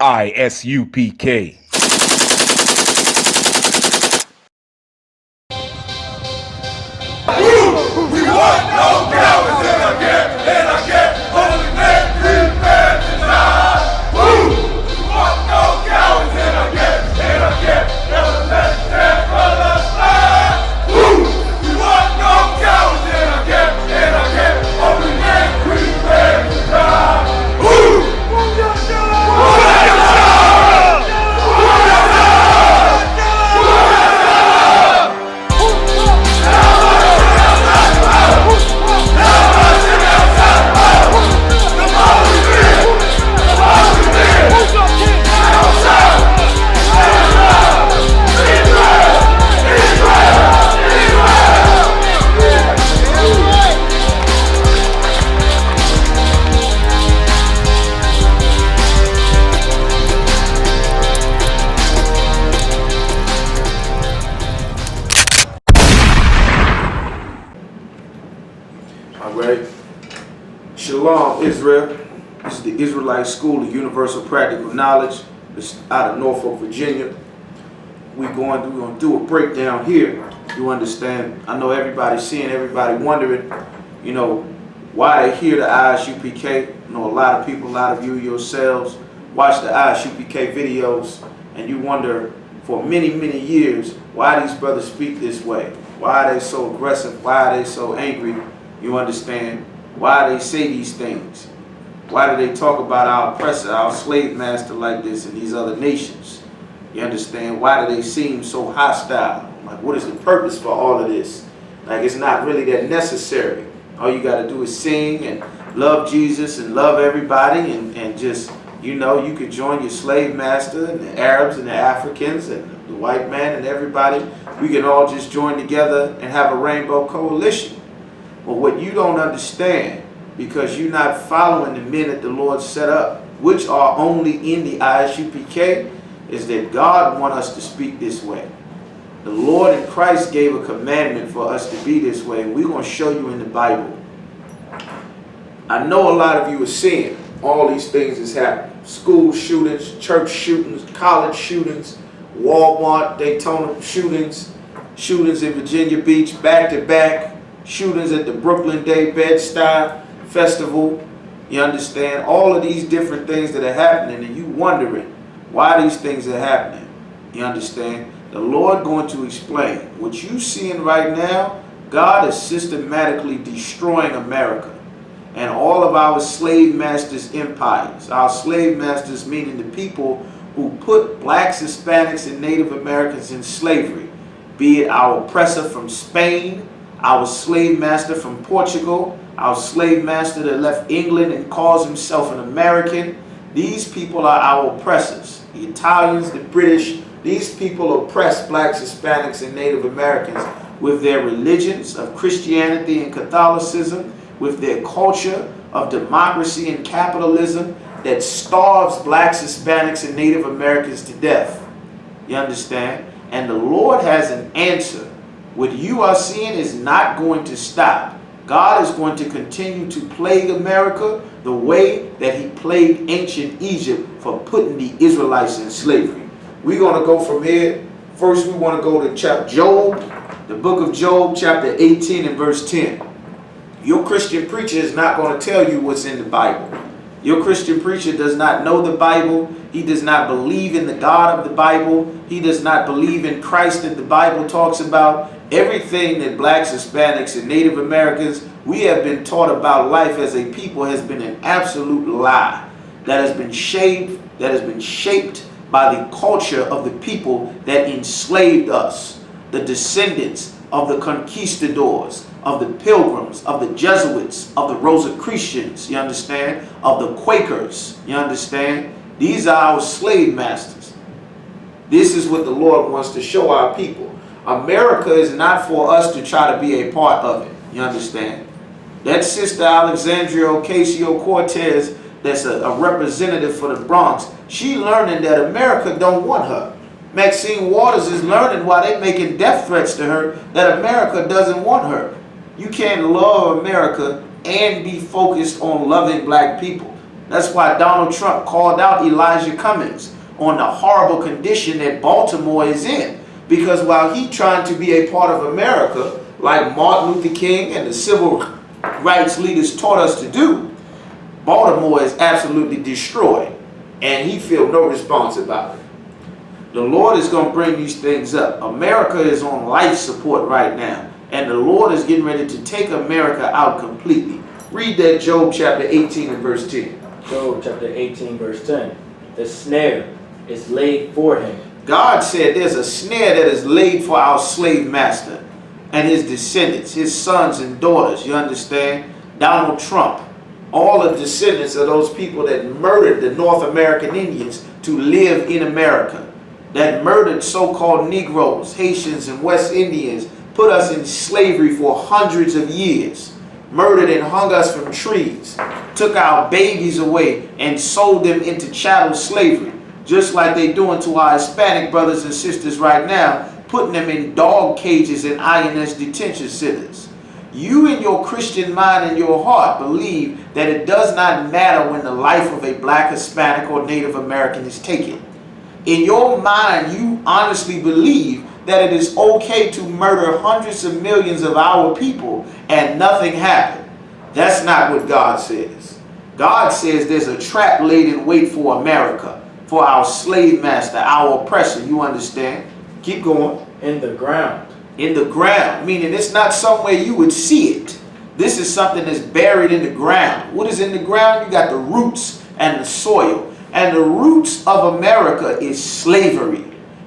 ISUPK. We want no cowards in our camp, in our camp. Holy men, prepare to die. We want no cowards in our camp, in our camp. Never let their brothers fly. We want no cowards in our camp, in our camp. Holy men, prepare to die. All right. Shalom, Israel. This is the Israelite School of Universal Practical Knowledge. It's out of Norfolk, Virginia. We're going to do a breakdown here. You understand? I know everybody's seeing, everybody wondering, you know, why they hear the I.S.U.P.K. I know a lot of people, a lot of you yourselves watch the I.S.U.P.K. videos, and you wonder for many, many years why these brothers speak this way. Why are they so aggressive? Why are they so angry? You understand? Why they say these things? Why do they talk about our oppressor, our slave master like this in these other nations? You understand? Why do they seem so hostile? Like, what is the purpose for all of this? Like, it's not really that necessary. All you got to do is sing and love Jesus and love everybody and just, you know, you could join your slave master and the Arabs and the Africans and the white man and everybody. We can all just join together and have a rainbow coalition. But what you don't understand, because you're not following the men that the Lord set up, which are only in the I.S.U.P.K, is that God wants us to speak this way. The Lord in Christ gave a commandment for us to be this way, and we're going to show you in the Bible. I know a lot of you are seeing all these things that's happening. School shootings, church shootings, college shootings, Walmart, Daytona shootings, shootings in Virginia Beach, back-to-back, shootings at the Brooklyn Day Bed-Stuy Festival. You understand? All of these different things that are happening, and you wondering why these things are happening. You understand? The Lord going to explain. What you seeing right now, God is systematically destroying America and all of our slave masters' empires. Our slave masters meaning the people who put blacks, Hispanics, and Native Americans in slavery, be it our oppressor from Spain, our slave master from Portugal, our slave master that left England and calls himself an American. These people are our oppressors. The Italians, the British, these people oppress blacks, Hispanics, and Native Americans with their religions of Christianity and Catholicism, with their culture of democracy and capitalism that starves blacks, Hispanics, and Native Americans to death. You understand? And the Lord has an answer. What you are seeing is not going to stop. God is going to continue to plague America the way that he plagued ancient Egypt for putting the Israelites in slavery. We're going to go from here. First, we want to go to Job, the book of Job, chapter 18 and verse 10. Your Christian preacher is not going to tell you what's in the Bible. Your Christian preacher does not know the Bible. He does not believe in the God of the Bible. He does not believe in Christ that the Bible talks about. Everything that blacks, Hispanics, and Native Americans, we have been taught about life as a people has been an absolute lie that has been shaped by the culture of the people that enslaved us, the descendants of the conquistadors, of the pilgrims, of the Jesuits, of the Rosicrucians, you understand, of the Quakers, you understand. These are our slave masters. This is what the Lord wants to show our people. America is not for us to try to be a part of it. You understand? That sister Alexandria Ocasio-Cortez, that's a representative for the Bronx, she learning that America don't want her. Maxine Waters is learning while they making death threats to her that America doesn't want her. You can't love America and be focused on loving black people. That's why Donald Trump called out Elijah Cummings on the horrible condition that Baltimore is in. Because while he trying to be a part of America, like Martin Luther King and the civil rights leaders taught us to do, Baltimore is absolutely destroyed. And he feel no response about it. The Lord is going to bring these things up. America is on life support right now. And the Lord is getting ready to take America out completely. Read that Job chapter 18 and verse 10. Job chapter 18 verse 10. The snare is laid for him. God said there's a snare that is laid for our slave master and his descendants, his sons and daughters. You understand? Donald Trump, all the descendants of those people that murdered the North American Indians to live in America, that murdered so-called Negroes, Haitians, and West Indians, put us in slavery for hundreds of years, murdered and hung us from trees, took our babies away and sold them into chattel slavery, just like they're doing to our Hispanic brothers and sisters right now, putting them in dog cages and INS detention centers. You in your Christian mind and your heart believe that it does not matter when the life of a black, Hispanic, or Native American is taken. In your mind, you honestly believe that it is okay to murder hundreds of millions of our people and nothing happened. That's not what God says. God says there's a trap laid in wait for America, for our slave master, our oppressor. You understand? Keep going. In the ground. In the ground, meaning it's not somewhere you would see it. This is something that's buried in the ground. What is in the ground? You got the roots and the soil. And the roots of America is slavery,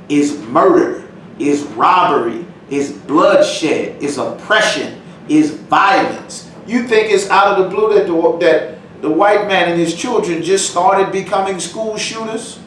is murder, is robbery, is bloodshed, is oppression, is violence. You think it's out of the blue that the white man and his children just started becoming school shooters?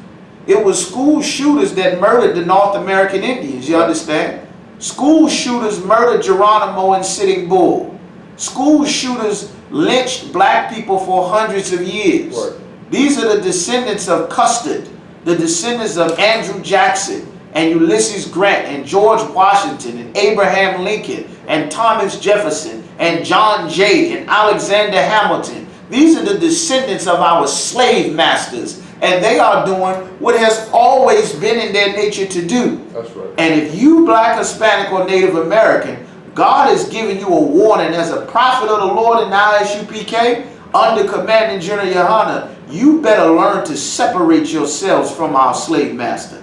It was school shooters that murdered the North American Indians, you understand? School shooters murdered Geronimo and Sitting Bull. School shooters lynched black people for hundreds of years. Right. These are the descendants of Custard, the descendants of Andrew Jackson and Ulysses Grant and George Washington and Abraham Lincoln and Thomas Jefferson and John Jay and Alexander Hamilton. These are the descendants of our slave masters, and they are doing what has always been in their nature to do. That's right. And if you black, Hispanic, or Native American, God is giving you a warning as a prophet of the Lord in the I.S.U.P.K. under Commanding General Yahanna. You better learn to separate yourselves from our slave master.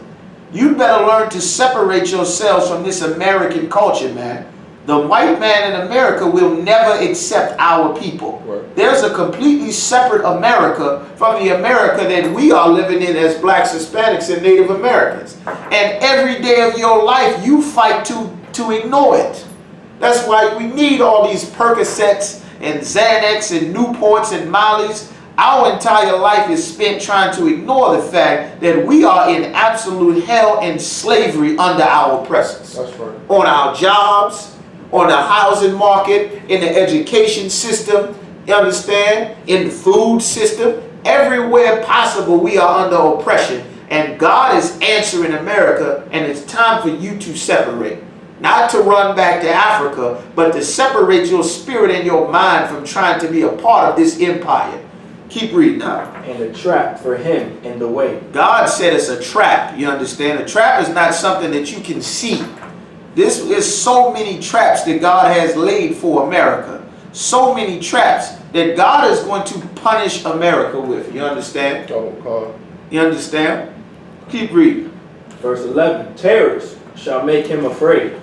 You better learn to separate yourselves from this American culture, man. The white man in America will never accept our people. Right. There's a completely separate America from the America that we are living in as blacks, Hispanics, and Native Americans. And every day of your life, you fight to ignore it. That's why we need all these Percocets and Xanax and Newports and Mollies. Our entire life is spent trying to ignore the fact that we are in absolute hell and slavery under our oppressors. That's right. On our jobs, on the housing market, in the education system, you understand? In the food system, everywhere possible we are under oppression. And God is answering America, and it's time for you to separate. Not to run back to Africa, but to separate your spirit and your mind from trying to be a part of this empire. Keep reading now. And a trap for him in the way. God said it's a trap. You understand? A trap is not something that you can see. This is so many traps that God has laid for America. So many traps that God is going to punish America with. You understand? Oh, God. You understand? Keep reading. Verse 11. Terrors shall make him afraid.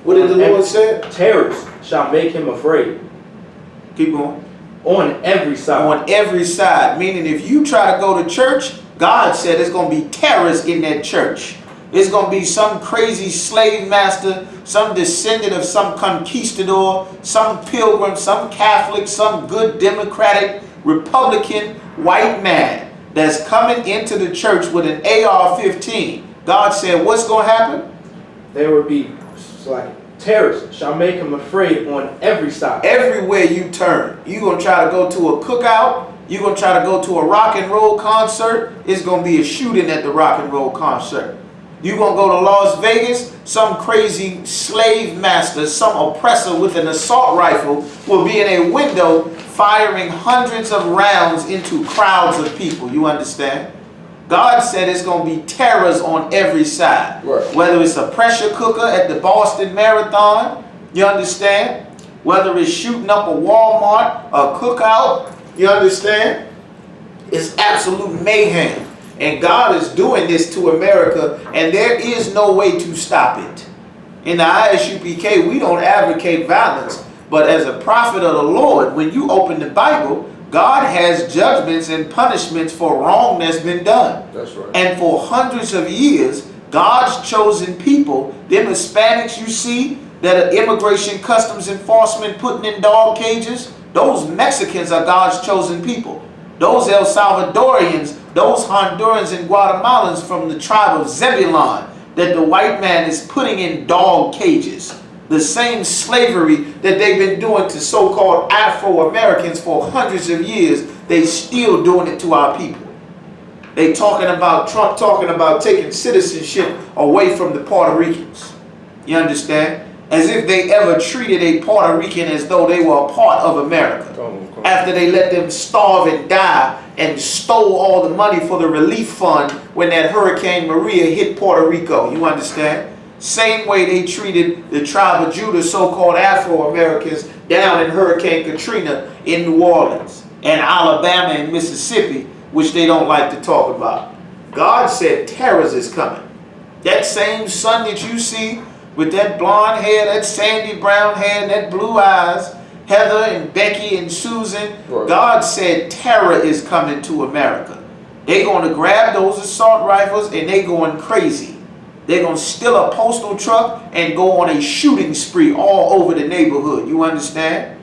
What did the Lord say? Terrors shall make him afraid. Keep going. On every side. On every side. Meaning if you try to go to church, God said there's going to be terrors in that church. It's going to be some crazy slave master, some descendant of some conquistador, some pilgrim, some Catholic, some good Democratic, Republican white man that's coming into the church with an AR-15. God said, what's going to happen? There will be like terrors shall make him afraid on every side. Everywhere you turn. You're going to try to go to a cookout. You're going to try to go to a rock and roll concert. It's going to be a shooting at the rock and roll concert. You gonna go to Las Vegas, some crazy slave master, some oppressor with an assault rifle will be in a window firing hundreds of rounds into crowds of people. You understand? God said it's going to be terrors on every side. Right. Whether it's a pressure cooker at the Boston Marathon, you understand? Whether it's shooting up a Walmart, a cookout, you understand? It's absolute mayhem. And God is doing this to America, and there is no way to stop it. In the I.S.U.P.K, we don't advocate violence, but as a prophet of the Lord, when you open the Bible, God has judgments and punishments for wrong that's been done. That's right. And for hundreds of years, God's chosen people, them Hispanics you see that are immigration customs enforcement putting in dog cages, those Mexicans are God's chosen people. Those El Salvadorians, those Hondurans and Guatemalans from the tribe of Zebulon that the white man is putting in dog cages. The same slavery that they've been doing to so-called Afro-Americans for hundreds of years, they still doing it to our people. They talking about, Trump talking about taking citizenship away from the Puerto Ricans. You understand? As if they ever treated a Puerto Rican as though they were a part of America. Come on. After they let them starve and die and stole all the money for the relief fund when that Hurricane Maria hit Puerto Rico. You understand? Same way they treated the tribe of Judah, so-called Afro-Americans, down in Hurricane Katrina in New Orleans and Alabama and Mississippi, which they don't like to talk about. God said terrors is coming. That same son that you see with that blonde hair, that sandy brown hair, and that blue eyes, Heather and Becky and Susan, Right. God said terror is coming to America. They're going to grab those assault rifles and they're going crazy. They're going to steal a postal truck and go on a shooting spree all over the neighborhood. You understand?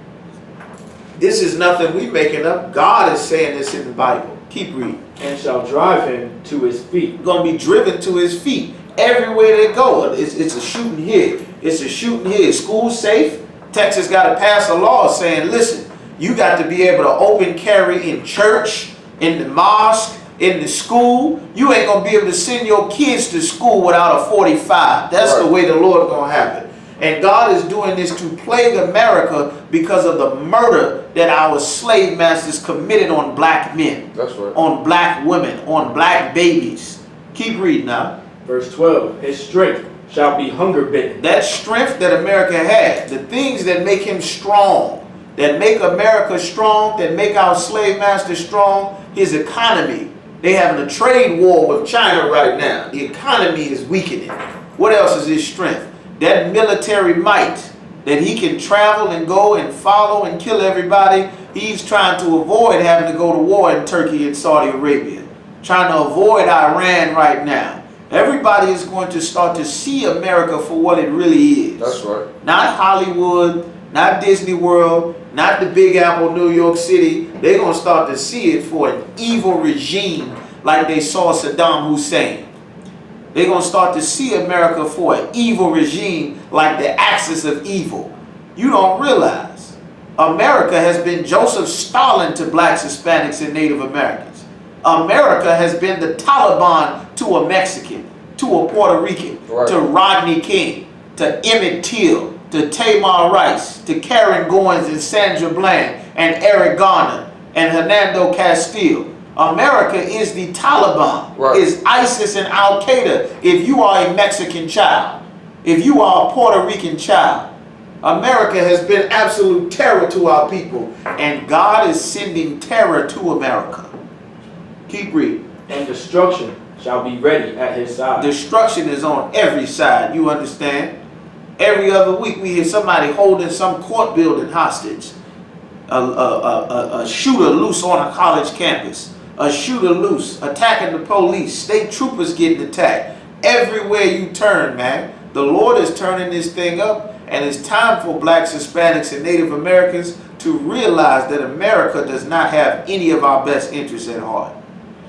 This is nothing we making up. God is saying this in the Bible. Keep reading. And shall drive him to his feet. Going to be driven to his feet. Everywhere they go, it's a shooting here. It's a shooting here. School safe. Texas got to pass a law saying, listen, you got to be able to open carry in church, in the mosque, in the school. You ain't going to be able to send your kids to school without a 45. That's Right. the way the Lord going to have it. And God is doing this to plague America because of the murder that our slave masters committed on black men, That's right. on black women, on black babies. Keep reading now. Verse 12. His strength shall be hunger bitten. That strength that America had, the things that make him strong, that make America strong, that make our slave masters strong, his economy. They having a trade war with China right now. The economy is weakening. What else is his strength? That military might, that he can travel and go and follow and kill everybody. He's trying to avoid having to go to war in Turkey and Saudi Arabia. Trying to avoid Iran right now. Everybody is going to start to see America for what it really is. That's right. Not Hollywood, not Disney World, not the Big Apple, New York City. They're going to start to see it for an evil regime like they saw Saddam Hussein. They're going to start to see America for an evil regime like the axis of evil. You don't realize America has been Joseph Stalin to blacks, Hispanics, and Native Americans. America has been the Taliban to a Mexican, to a Puerto Rican, Right. to Rodney King, to Emmett Till, to Tamar Rice, to Karen Goins and Sandra Bland, and Eric Garner, and Hernando Castile. America is the Taliban, Right. is ISIS and Al-Qaeda if you are a Mexican child, if you are a Puerto Rican child. America has been absolute terror to our people, and God is sending terror to America. Keep reading. And destruction shall be ready at his side. Destruction is on every side, you understand? Every other week we hear somebody holding some court building hostage. A shooter loose on a college campus. A shooter loose, attacking the police. State troopers getting attacked. Everywhere you turn, man. The Lord is turning this thing up, and it's time for blacks, Hispanics, and Native Americans to realize that America does not have any of our best interests at heart.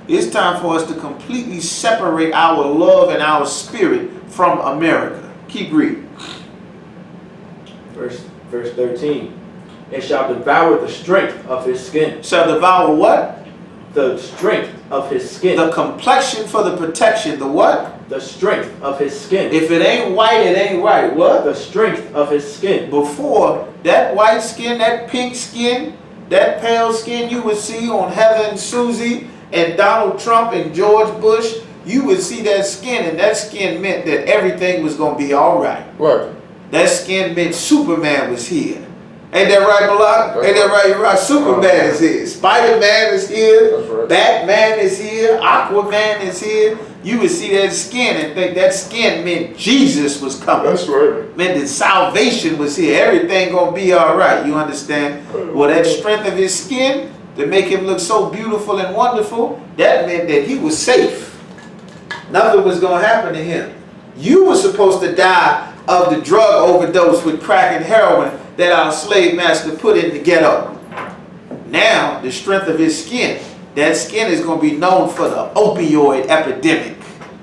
It's time for us to completely separate our love and our spirit from America. Keep reading. Verse 13. It shall devour the strength of his skin. Shall devour what? The strength of his skin. The complexion for the protection. The what? The strength of his skin. If it ain't white, it ain't right. What? The strength of his skin. Before, that white skin, that pink skin, that pale skin you would see on Heather and Susie and Donald Trump and George Bush, you would see that skin, and that skin meant that everything was going to be all right. Right. That skin meant Superman was here. Ain't that right, Malak? Ain't that right? You're right. Superman is here. Spider-Man is here. That's right. Batman is here. Aquaman is here. You would see that skin and think that skin meant Jesus was coming. That's right. Meant that salvation was here. Everything gonna be all right. You understand? Well, that strength of his skin to make him look so beautiful and wonderful, that meant that he was safe. Nothing was gonna happen to him. You were supposed to die of the drug overdose with crack and heroin that our slave master put in the ghetto. Now, the strength of his skin, that skin is going to be known for the opioid epidemic.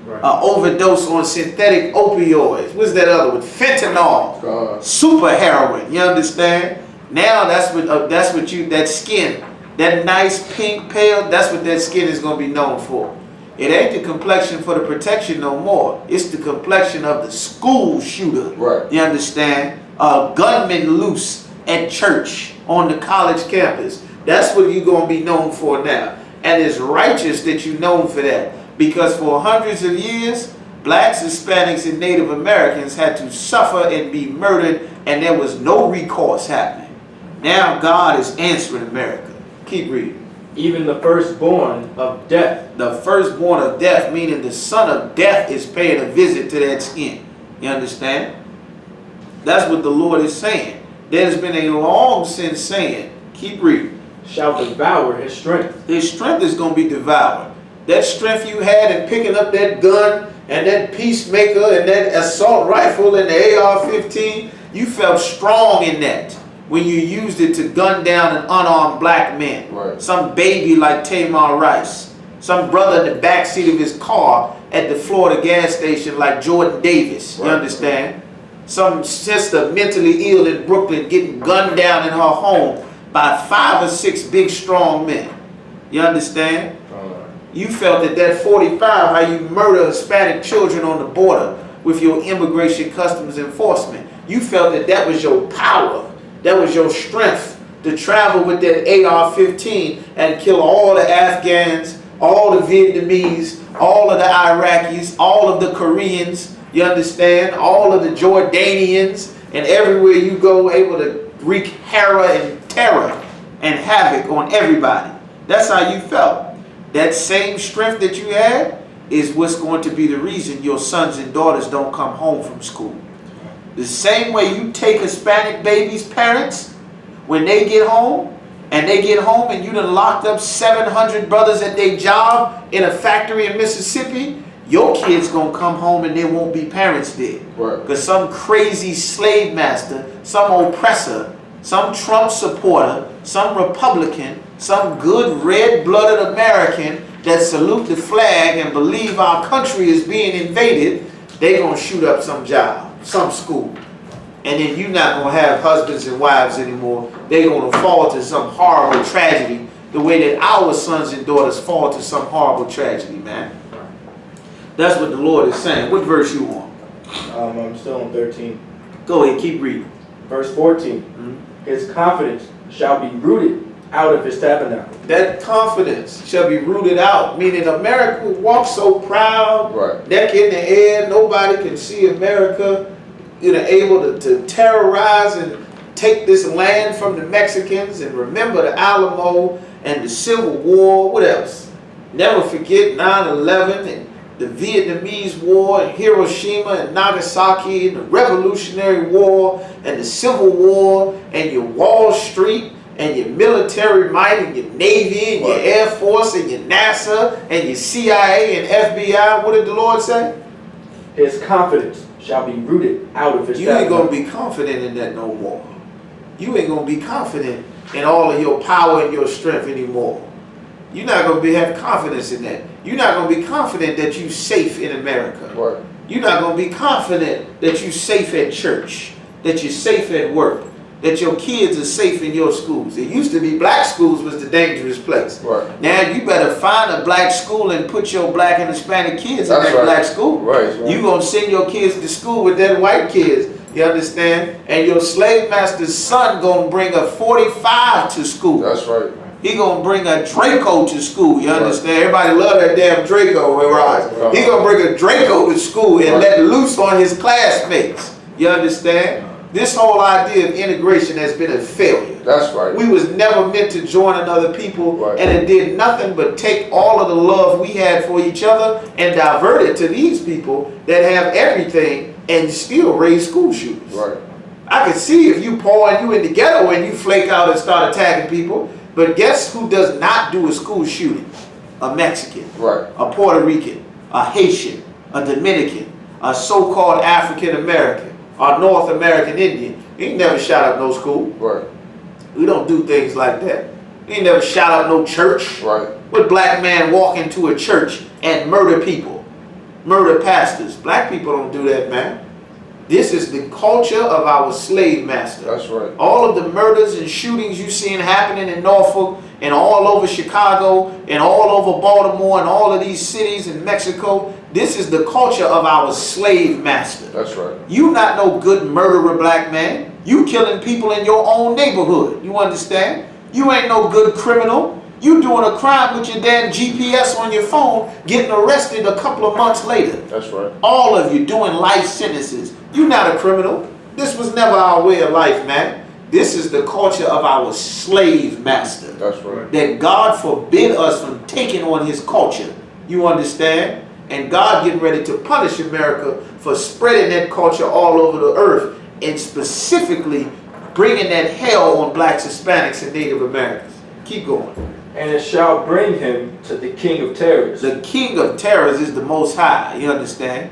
Right. Overdose on synthetic opioids. What's that other one? Fentanyl. Super heroin. You understand? Now that skin, that nice pink pale, that's what that skin is going to be known for. It ain't the complexion for the protection no more. It's the complexion of the school shooter. Right. You understand? A gunman loose at church on the college campus. That's what you're going to be known for now. And it's righteous that you're known for that. Because for hundreds of years, blacks, Hispanics, and Native Americans had to suffer and be murdered, and there was no recourse happening. Now God is answering America. Keep reading. Even the firstborn of death. The firstborn of death, meaning the son of death, is paying a visit to that skin. You understand? That's what the Lord is saying. There's been a long since saying, keep reading. Shall devour his strength. His strength is going to be devoured. That strength you had in picking up that gun and that peacemaker and that assault rifle and the AR-15, you felt strong in that when you used it to gun down an unarmed black man. Right. Some baby like Tamar Rice. Some brother in the backseat of his car at the Florida gas station like Jordan Davis. You understand? Some sister mentally ill in Brooklyn getting gunned down in her home by 5 or 6 big strong men. You understand? You felt that 45, how you murder Hispanic children on the border with your immigration customs enforcement. You felt that was your power. That was your strength to travel with that AR-15 and kill all the Afghans, all the Vietnamese, all of the Iraqis, all of the Koreans, you understand? All of the Jordanians, and everywhere you go, able to wreak horror and terror and havoc on everybody. That's how you felt. That same strength that you had is what's going to be the reason your sons and daughters don't come home from school. The same way you take Hispanic babies' parents when they get home, and you done locked up 700 brothers at their job in a factory in Mississippi, your kids gonna come home and there won't be parents there. Right. Because some crazy slave master, some oppressor, some Trump supporter, some Republican, some good red-blooded American that salute the flag and believe our country is being invaded, they gonna shoot up some job, some school. And then you're not gonna have husbands and wives anymore. They're gonna fall to some horrible tragedy the way that our sons and daughters fall to some horrible tragedy, man. That's what the Lord is saying. What verse you on? I'm still on 13. Go ahead, keep reading. Verse 14. His confidence shall be rooted out of his tabernacle. That confidence shall be rooted out, meaning America will walk so proud, Right. neck in the air, nobody can see America, able to terrorize and take this land from the Mexicans, and remember the Alamo and the Civil War. What else? Never forget 9/11 and the Vietnamese War and Hiroshima and Nagasaki and the Revolutionary War and the Civil War and your Wall Street and your military might and your Navy and your Air Force and your NASA and your CIA and FBI. What did the Lord say? His confidence shall be rooted out of his You ain't tabernacle. going to be confident in that no more. You ain't going to be confident in all of your power and your strength anymore. You're not going to have confidence in that. You're not going to be confident that you're safe in America. Right. You're not going to be confident that you're safe at church, that you're safe at work, that your kids are safe in your schools. It used to be black schools was the dangerous place. Right. Now you better find a black school and put your black and Hispanic kids in That's that right. black school. Right. You gonna send your kids to school with that white kids. You understand? And your slave master's son gonna bring a 45 to school. That's right. He gonna bring a Draco to school. You understand? Everybody love that damn Draco. Right? He gonna bring a Draco to school and let loose on his classmates. You understand? This whole idea of integration has been a failure. That's right. We was never meant to join another people, Right. and it did nothing but take all of the love we had for each other and divert it to these people that have everything and still raise school shooters. Right. I can see if you pour and you in the ghetto and you flake out and start attacking people, but guess who does not do a school shooting? A Mexican, Right. a Puerto Rican, a Haitian, a Dominican, a so-called African American, or North American Indian. He ain't never shot up no school. Right. We don't do things like that. He ain't never shot up no church. Right. What black man walk into a church and murder people? Murder pastors. Black people don't do that, man. This is the culture of our slave master. That's right. All of the murders and shootings you seeing happening in Norfolk and all over Chicago and all over Baltimore and all of these cities in Mexico, this is the culture of our slave master. That's right. You not no good murderer, black man. You killing people in your own neighborhood. You understand? You ain't no good criminal. You doing a crime with your damn GPS on your phone, getting arrested a couple of months later. That's right. All of you doing life sentences. You not a criminal. This was never our way of life, man. This is the culture of our slave master. That's right. That God forbid us from taking on his culture. You understand? And God getting ready to punish America for spreading that culture all over the earth and specifically bringing that hell on blacks, Hispanics, and Native Americans. Keep going. And it shall bring him to the king of terrors. The king of terrors is the Most High. You understand?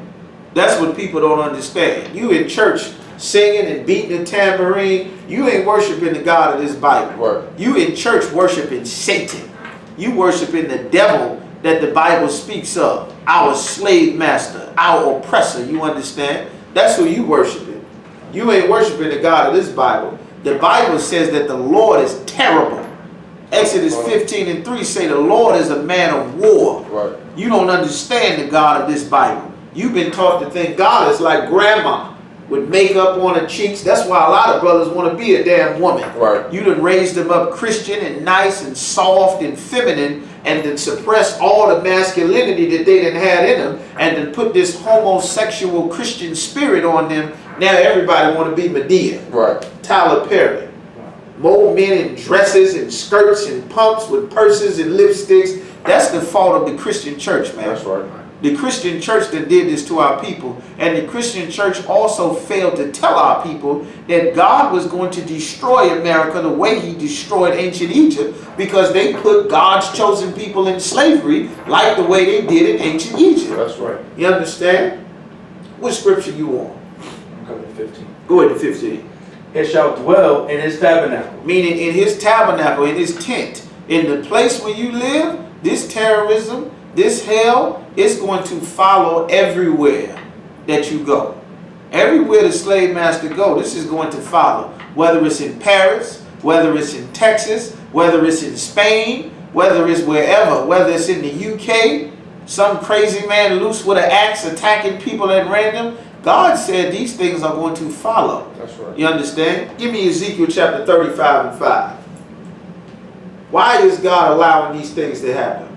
That's what people don't understand. You in church singing and beating the tambourine. You ain't worshiping the God of this Bible. Right. You in church worshiping Satan. You worshiping the devil that the Bible speaks of. Our slave master, our oppressor. You understand? That's who you worshiping. You ain't worshiping the God of this Bible. The Bible says that the Lord is terrible. Exodus 15:3 say the Lord is a man of war. Right. You don't understand the God of this Bible. You've been taught to think God is like grandma with makeup on her cheeks. That's why a lot of brothers want to be a damn woman. Right. You done raised them up Christian and nice and soft and feminine and then suppress all the masculinity that they done had in them and then put this homosexual Christian spirit on them. Now everybody want to be Medea. Right. Tyler Perry. More men in dresses and skirts and pumps with purses and lipsticks. That's the fault of the Christian church, man. That's right. The Christian church that did this to our people. And the Christian church also failed to tell our people that God was going to destroy America the way he destroyed ancient Egypt because they put God's chosen people in slavery like the way they did in ancient Egypt. That's right. You understand? What scripture you on? I'm coming to 15. Go ahead to 15. It shall dwell in his tabernacle. Meaning in his tabernacle, in his tent, in the place where you live, this terrorism, this hell is going to follow everywhere that you go. Everywhere the slave master go, this is going to follow. Whether it's in Paris, whether it's in Texas, whether it's in Spain, whether it's wherever, whether it's in the UK, some crazy man loose with an axe attacking people at random. God said these things are going to follow. That's right. You understand? Give me Ezekiel chapter 35:5. Why is God allowing these things to happen?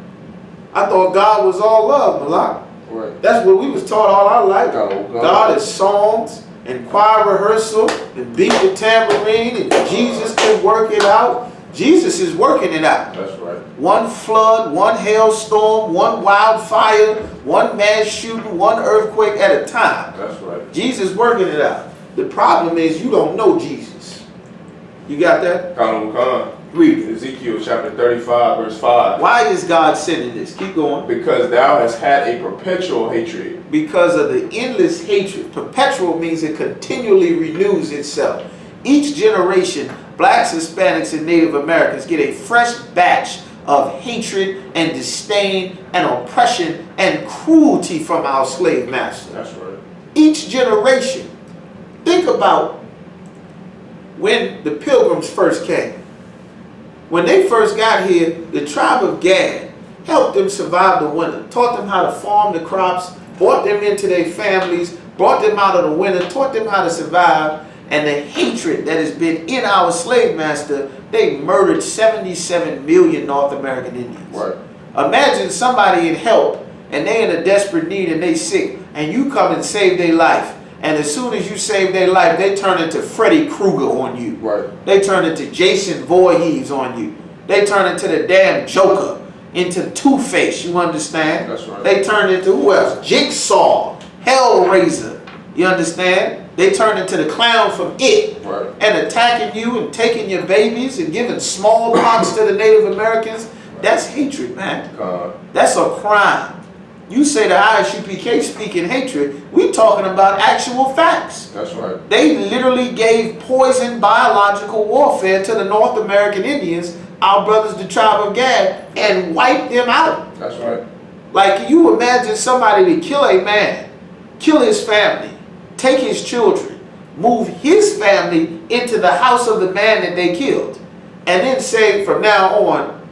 I thought God was all love, Malak. Right. That's what we was taught all our life. No. God is songs and choir rehearsal and beat the tambourine and Jesus can work it out. Jesus is working it out. That's right. One flood, one hailstorm, one wildfire, one mass shooting, one earthquake at a time. That's right. Jesus working it out. The problem is you don't know Jesus. You got that? Come. Read it. Ezekiel chapter 35 verse 5. Why is God sending this? Keep going. Because thou hast had a perpetual hatred. Because of the endless hatred. Perpetual means it continually renews itself. Each generation, blacks, Hispanics, and Native Americans get a fresh batch of hatred and disdain and oppression and cruelty from our slave master. That's right. Each generation. Think about when the Pilgrims first came. When they first got here, the tribe of Gad helped them survive the winter, taught them how to farm the crops, brought them into their families, brought them out of the winter, taught them how to survive. And the hatred that has been in our slave master, they murdered 77 million North American Indians. Right. Imagine somebody in help and they in a desperate need and they sick, and you come and save their life. And as soon as you save their life, they turn into Freddy Krueger on you. Right. They turn into Jason Voorhees on you. They turn into the damn Joker, into Two-Face, you understand? That's right. They turn into who else? Jigsaw, Hellraiser, you understand? They turn into the clown from It, Right. and attacking you and taking your babies and giving smallpox to the Native Americans. That's hatred, man. That's a crime. You say the I.S.U.P.K speaking hatred, we talking about actual facts. That's right. They literally gave poison biological warfare to the North American Indians, our brothers, the tribe of Gad, and wiped them out. That's right. Like, can you imagine somebody to kill a man, kill his family, take his children, move his family into the house of the man that they killed, and then say from now on,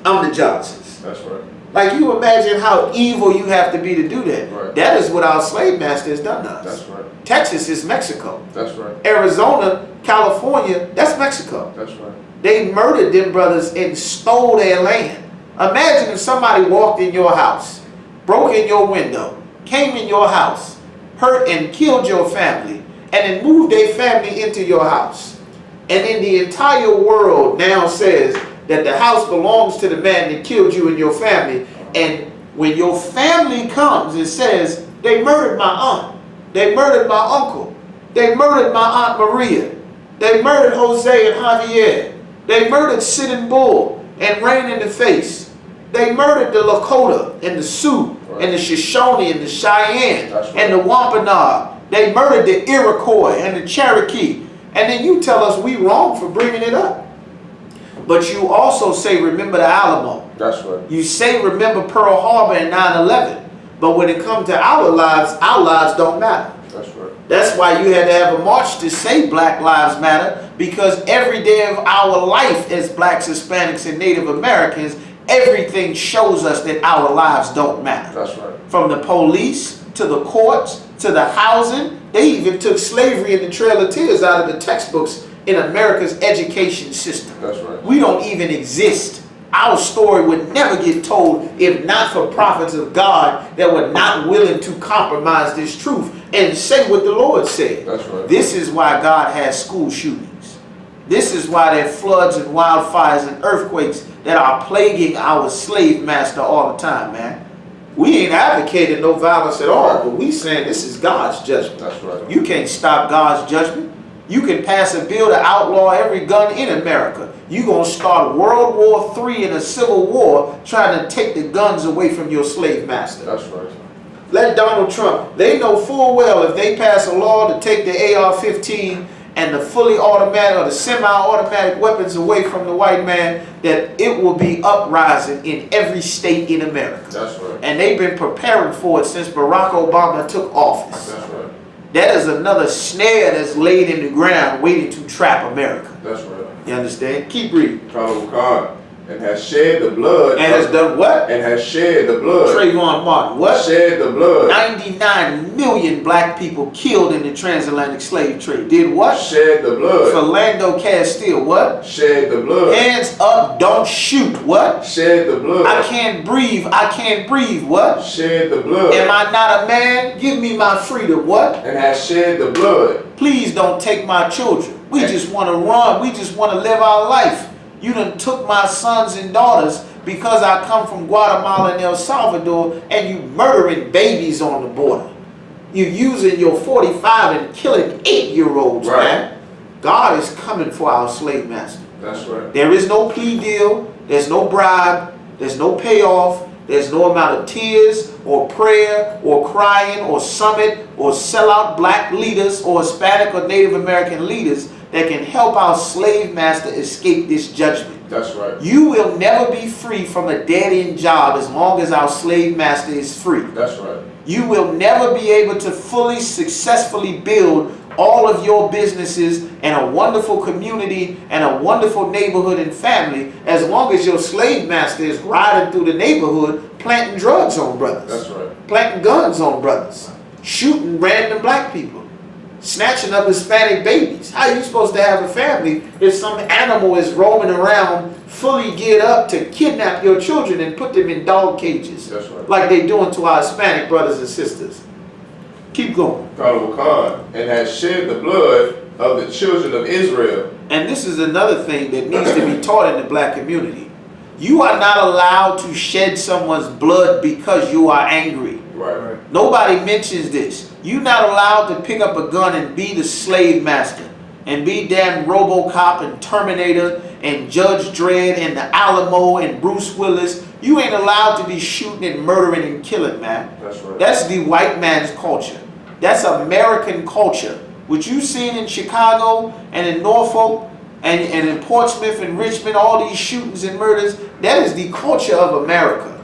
I'm the Johnsons. That's right. Like, you imagine how evil you have to be to do that. Right. That is what our slave master has done to us. That's right. Texas is Mexico. That's right. Arizona, California, that's Mexico. That's right. They murdered them brothers and stole their land. Imagine if somebody walked in your house, broke in your window, came in your house, hurt and killed your family, and then moved their family into your house. And then the entire world now says that the house belongs to the man that killed you and your family. And when your family comes and says, they murdered my aunt, they murdered my uncle, they murdered my Aunt Maria, they murdered Jose and Javier, they murdered Sid and Bull and Rain in the Face, they murdered the Lakota and the Sioux and the Shoshone and the Cheyenne and the Wampanoag, they murdered the Iroquois and the Cherokee. And then you tell us we wrong for bringing it up. But you also say, remember the Alamo. That's right. You say, remember Pearl Harbor and 9/11. But when it comes to our lives don't matter. That's right. That's why you had to have a march to say Black Lives Matter, because every day of our life as blacks, Hispanics, and Native Americans, everything shows us that our lives don't matter. That's right. From the police, to the courts, to the housing. They even took slavery and the Trail of Tears out of the textbooks in America's education system. That's right. We don't even exist. Our story would never get told if not for prophets of God that were not willing to compromise this truth and say what the Lord said. That's right. This is why God has school shootings. This is why there are floods and wildfires and earthquakes that are plaguing our slave master all the time, man. We ain't advocating no violence at all, but we saying this is God's judgment. That's right. You can't stop God's judgment. You can pass a bill to outlaw every gun in America. You're going to start World War III and a civil war trying to take the guns away from your slave master. That's right. Let Donald Trump, they know full well if they pass a law to take the AR-15 and the fully automatic or the semi-automatic weapons away from the white man, that it will be uprising in every state in America. That's right. And they've been preparing for it since Barack Obama took office. That's right. That is another snare that's laid in the ground waiting to trap America. That's right. You understand? Keep reading. Probable cause. And has shed the blood. And has done what? And has shed the blood. Trayvon Martin. What? Shed the blood. 99 million black people killed in the transatlantic slave trade. Did what? Shed the blood. Philando Castile. What? Shed the blood. Hands up, don't shoot. What? Shed the blood. I can't breathe. I can't breathe. What? Shed the blood. Am I not a man? Give me my freedom. What? And has shed the blood. Please don't take my children. We just want to run. We just want to live our life. You done took my sons and daughters because I come from Guatemala and El Salvador, and you murdering babies on the border. You using your 45 and killing 8-year-olds, right. man. God is coming for our slave master. That's right. There is no plea deal. There's no bribe. There's no payoff. There's no amount of tears or prayer or crying or summit or sellout black leaders or Hispanic or Native American leaders that can help our slave master escape this judgment. That's right. You will never be free from a dead-end job as long as our slave master is free. That's right. You will never be able to fully, successfully build all of your businesses and a wonderful community and a wonderful neighborhood and family as long as your slave master is riding through the neighborhood planting drugs on brothers. That's right. Planting guns on brothers. Shooting random black people. Snatching up Hispanic babies. How are you supposed to have a family if some animal is roaming around fully geared up to kidnap your children and put them in dog cages? That's right. Like they doing to our Hispanic brothers and sisters. Keep going. Carnival Khan, and has shed the blood of the children of Israel. And this is another thing that needs to be taught in the black community. You are not allowed to shed someone's blood because you are angry. Right. Nobody mentions this. You're not allowed to pick up a gun and be the slave master and be damn RoboCop and Terminator and Judge Dredd and the Alamo and Bruce Willis. You ain't allowed to be shooting and murdering and killing, man. That's right. That's the white man's culture. That's American culture. What you seen in Chicago and in Norfolk and in Portsmouth and Richmond, all these shootings and murders, that is the culture of America.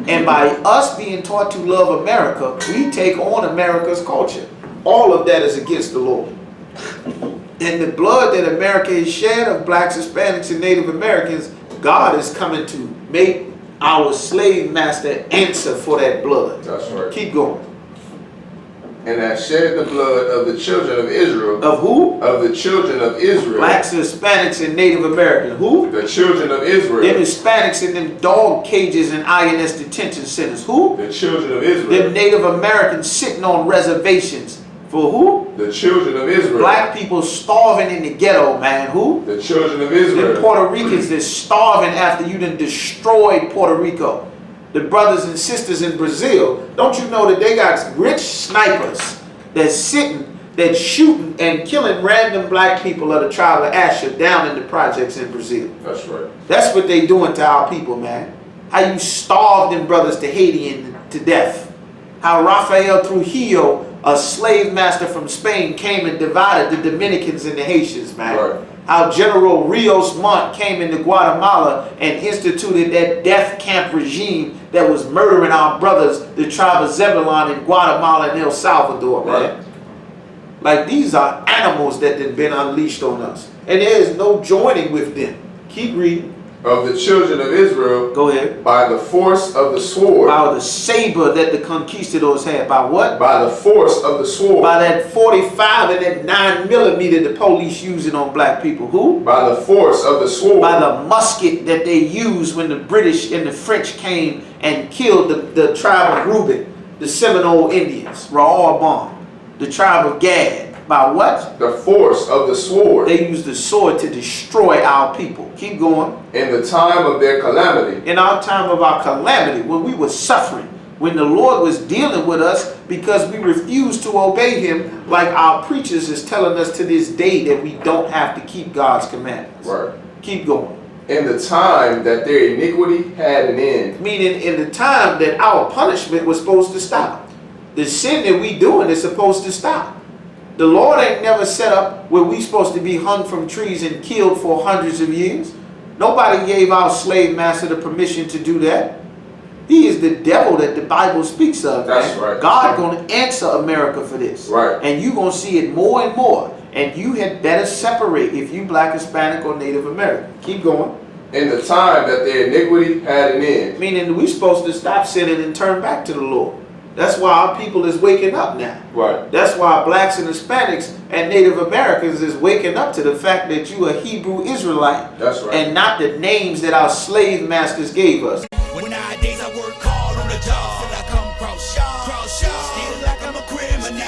And by us being taught to love America, we take on America's culture. All of that is against the Lord. And the blood that America has shed of blacks, Hispanics, and Native Americans, God is coming to make our slave master answer for that blood. That's right. Keep going. And has shed the blood of the children of Israel. Of who? Of the children of Israel. Blacks, Hispanics, and Native Americans. Who? The children of Israel. Them Hispanics in them dog cages and INS detention centers. Who? The children of Israel. Them Native Americans sitting on reservations. For who? The children of Israel. Black people starving in the ghetto, man. Who? The children of Israel. Them Puerto Ricans that's starving after you done destroyed Puerto Rico. The brothers and sisters in Brazil, don't you know that they got rich snipers that's sitting, that's shooting and killing random black people of the tribe of Asher down in the projects in Brazil? That's right. That's what they doing to our people, man. How you starved them brothers to Haiti and to death. How Rafael Trujillo, a slave master from Spain, came and divided the Dominicans and the Haitians, man. Right. How General Rios Montt came into Guatemala and instituted that death camp regime that was murdering our brothers, the tribe of Zebulon in Guatemala and El Salvador, man. Right. Like these are animals that have been unleashed on us. And there is no joining with them. Keep reading. Of the children of Israel. Go ahead. By the force of the sword. By the saber that the conquistadors had. By what? By the force of the sword. By that 45 and that 9mm the police using on black people. Who? By the force of the sword. By the musket that they used when the British and the French came and killed the tribe of Reuben, the Seminole Indians, Raorbon, the tribe of Gad. By what? The force of the sword. They used the sword to destroy our people. Keep going. In the time of their calamity. In our time of our calamity, when we were suffering, when the Lord was dealing with us because we refused to obey him, like our preachers is telling us to this day that we don't have to keep God's commandments. Right. Keep going. In the time that their iniquity had an end. Meaning in the time that our punishment was supposed to stop. The sin that we doing is supposed to stop. The Lord ain't never set up where we supposed to be hung from trees and killed for hundreds of years. Nobody gave our slave master the permission to do that. He is the devil that the Bible speaks of. That's man. right. God going to answer America for this. Right. And you going to see it more and more. And you had better separate if you black, Hispanic, or Native American. Keep going. In the time that their iniquity had an end. Meaning we supposed to stop sinning and turn back to the Lord. That's why our people is waking up now. Right. That's why blacks and Hispanics and Native Americans is waking up to the fact that you a Hebrew Israelite. That's right. And not the names that our slave masters gave us. When nowadays I work hard on the job, till I come cross still like I'm a criminal.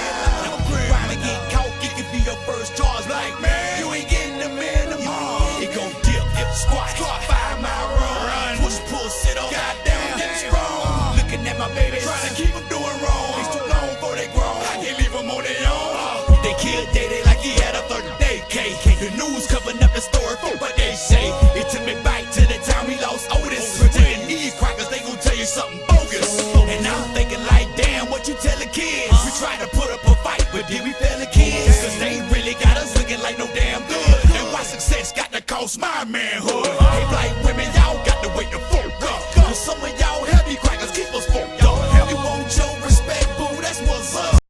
Crime and get caught, it could be your first charge. Like, man, you ain't getting the man tomorrow. It gon' dip, squat, 5 mile run, push, pull, sit on, goddamn, get strong. Looking at my baby, trying to keep them doing wrong. It's too long before they grown, I can't leave them on their own. They killed Daddy like he had a 30-day case. The news covering up the story for what they say. It took me back to the time we lost Otis. Pretend these crackers, they gon' tell you something bogus. And I'm thinking like, damn, what you tell the kids? We try to put up a fight, but did we fail the kids? Cause they really got us looking like no damn good. And why success got the call lost my manhood. Hey, black women, y'all got to wake the fuck up. Cause some of y'all heavy crackers keep us fucked.